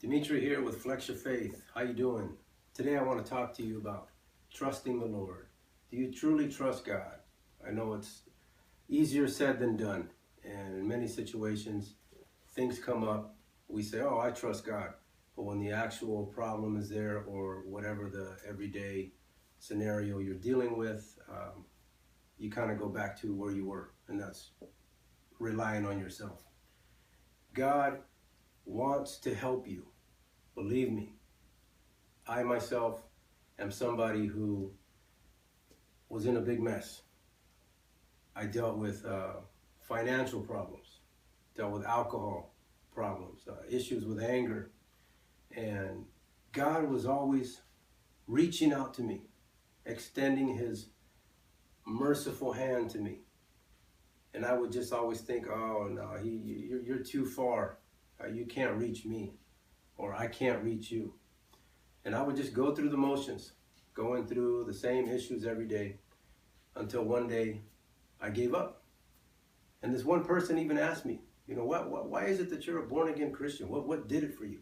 Dimitri here with Flex Your Faith. How you doing? Today I want to talk to you about trusting the Lord. Do you truly trust God? I know it's easier said than done. And in many situations, things come up. We say, oh, I trust God. But when the actual problem is there or whatever the everyday scenario you're dealing with, you kind of go back to where you were. And that's relying on yourself. God wants to help you. Believe me, I myself am somebody who was in a big mess. I dealt with financial problems, dealt with alcohol problems, issues with anger. And God was always reaching out to me, extending his merciful hand to me. And I would just always think, oh, no, you're too far. You can't reach me, or I can't reach you. And I would just go through the motions, going through the same issues every day, until one day I gave up. And this one person even asked me, why is it that you're a born-again Christian? What did it for you?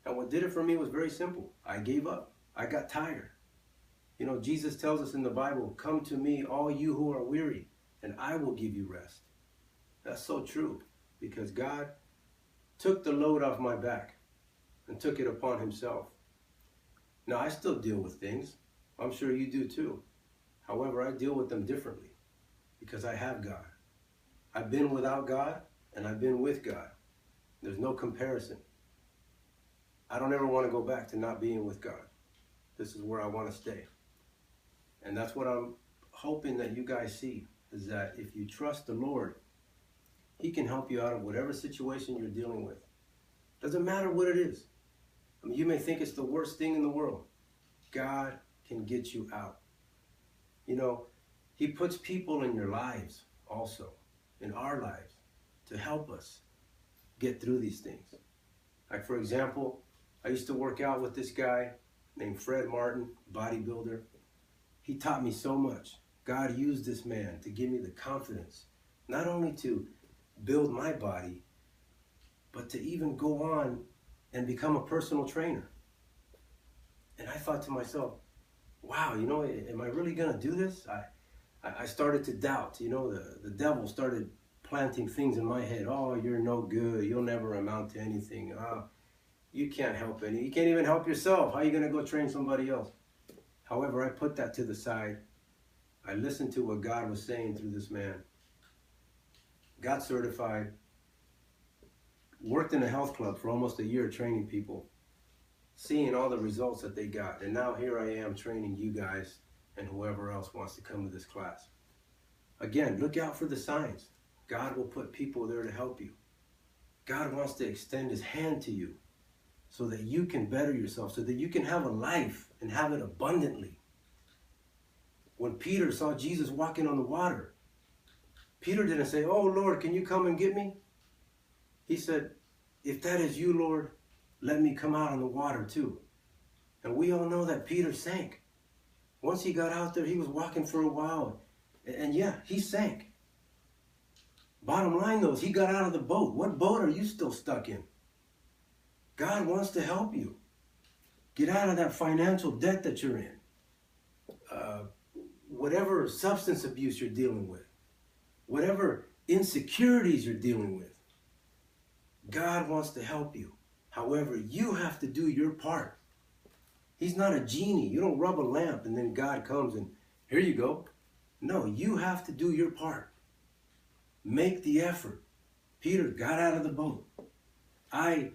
And what did it for me was very simple. I gave up. I got tired. Jesus tells us in the Bible, come to me, all you who are weary, and I will give you rest. That's so true, because God took the load off my back and took it upon himself. Now, I still deal with things. I'm sure you do too. However, I deal with them differently because I have God. I've been without God and I've been with God. There's no comparison. I don't ever want to go back to not being with God. This is where I want to stay. And that's what I'm hoping that you guys see, is that if you trust the Lord, he can help you out of whatever situation you're dealing with. Doesn't matter what it is. You may think it's the worst thing in the world. God can get you out. He puts people in your lives also, in our lives, to help us get through these things. Like, for example, I used to work out with this guy named Fred Martin, bodybuilder. He taught me so much. God used this man to give me the confidence, not only to build my body, but to even go on and become a personal trainer. And I thought to myself, wow, am I really gonna do this? I started to doubt, the devil started planting things in my head. Oh, you're no good, you'll never amount to anything. You can't help you can't even help yourself. How are you gonna go train somebody else? However, I put that to the side. I listened to what God was saying through this man. Got certified, worked in a health club for almost a year training people, seeing all the results that they got. And now here I am training you guys and whoever else wants to come to this class. Again, look out for the signs. God will put people there to help you. God wants to extend his hand to you so that you can better yourself, so that you can have a life and have it abundantly. When Peter saw Jesus walking on the water, Peter didn't say, oh, Lord, can you come and get me? He said, if that is you, Lord, let me come out on the water too. And we all know that Peter sank. Once he got out there, he was walking for a while. And yeah, he sank. Bottom line though, is he got out of the boat. What boat are you still stuck in? God wants to help you. Get out of that financial debt that you're in. Whatever substance abuse you're dealing with. Whatever insecurities you're dealing with. God wants to help you. However, you have to do your part. He's not a genie. You don't rub a lamp and then God comes and here you go. No, you have to do your part. Make the effort. Peter got out of the boat. I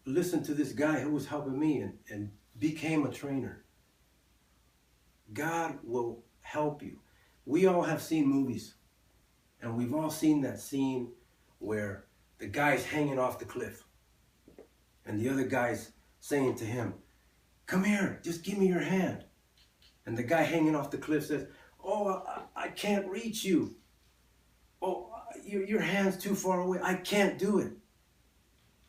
listened to this guy who was helping me and became a trainer. God will help you. We all have seen movies, and we've all seen that scene where the guy's hanging off the cliff and the other guy's saying to him, come here, just give me your hand. And the guy hanging off the cliff says, oh, I can't reach you. Oh, your hand's too far away. I can't do it.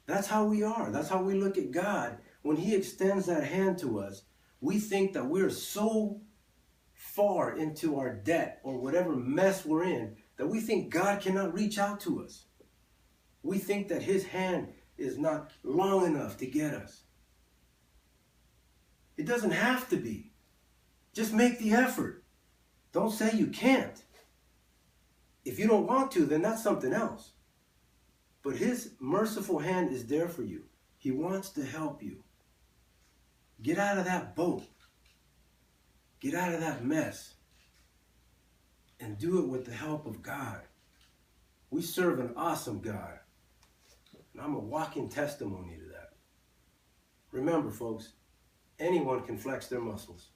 That's how we are. That's how we look at God. When he extends that hand to us, we think that we're so far into our debt or whatever mess we're in that we think God cannot reach out to us. We think that his hand is not long enough to get us. It doesn't have to be. Just make the effort. Don't say you can't. If you don't want to, then that's something else. But his merciful hand is there for you. He wants to help you. Get out of that boat. Get out of that mess. And do it with the help of God. We serve an awesome God. And I'm a walking testimony to that. Remember, folks, anyone can flex their muscles.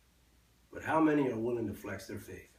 But how many are willing to flex their faith?